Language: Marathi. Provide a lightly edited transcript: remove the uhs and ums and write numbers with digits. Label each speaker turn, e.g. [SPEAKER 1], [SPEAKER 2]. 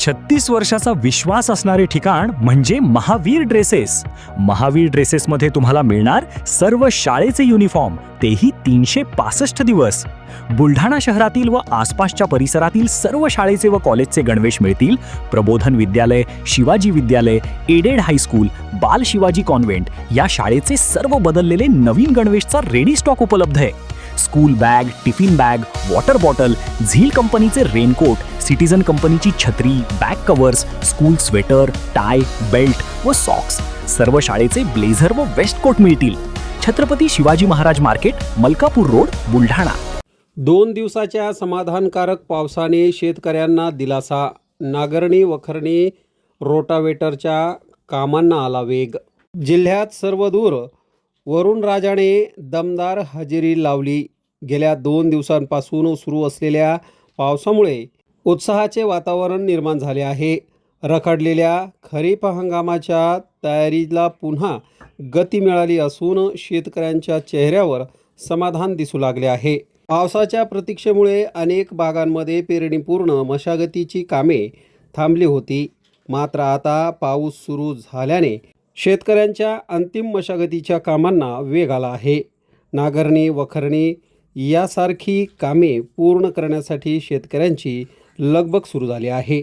[SPEAKER 1] 36 वर्षाचा विश्वास असणारे ठिकाण म्हणजे महावीर ड्रेसेस. महावीर ड्रेसेसमध्ये तुम्हाला मिळणार सर्व शाळेचे युनिफॉर्म, तेही 365 दिवस. बुलढाणा शहरातील व आसपासच्या परिसरातील सर्व शाळेचे व कॉलेजचे गणवेश मिळतील. प्रबोधन विद्यालय, शिवाजी विद्यालय, एडेड हायस्कूल, बाल शिवाजी कॉन्व्हेंट या शाळेचे सर्व बदललेले नवीन गणवेशचा रेडी स्टॉक उपलब्ध आहे. School bag, tiffin bag, water bottle, झील कंपनीचे रेनकोट, सिटीजन कंपनीची छत्री, back covers, school sweater, tie, belt व सॉक्स, सर्व शाळेचे ब्लेझर व वेस्ट कोट मिळतील. Chhatrapati Shivaji Maharaj market, Malkapur road, Buldhana.
[SPEAKER 2] 2 दिवसाच्या समाधानकारक पावसाने शेतकऱ्यांना दिलासा. नांगरणी वखरणी रोटावेटरच्या कामांना आला वेग. जिल्ह्यात सर्वदूर वरुणराजाने दमदार हजेरी लावली. गेल्या 2 दिवसांपासून सुरू असलेल्या पावसामुळे उत्साहाचे वातावरण निर्माण झाले आहे. रखडलेल्या खरीप हंगामाच्या तयारीला पुन्हा गती मिळाली असून शेतकऱ्यांच्या चेहऱ्यावर समाधान दिसू लागले आहे. पावसाच्या प्रतीक्षेमुळे अनेक भागांमध्ये पेरणीपूर्ण मशागतीची कामे थांबली होती. मात्र आता पाऊस सुरू झाल्याने शेतकऱ्यांच्या अंतिम मशागतीच्या कामांना वेग आला आहे. नांगरणी वखरणी यासारखी कामे पूर्ण करण्यासाठी शेतकऱ्यांची लगबग सुरू झाली आहे.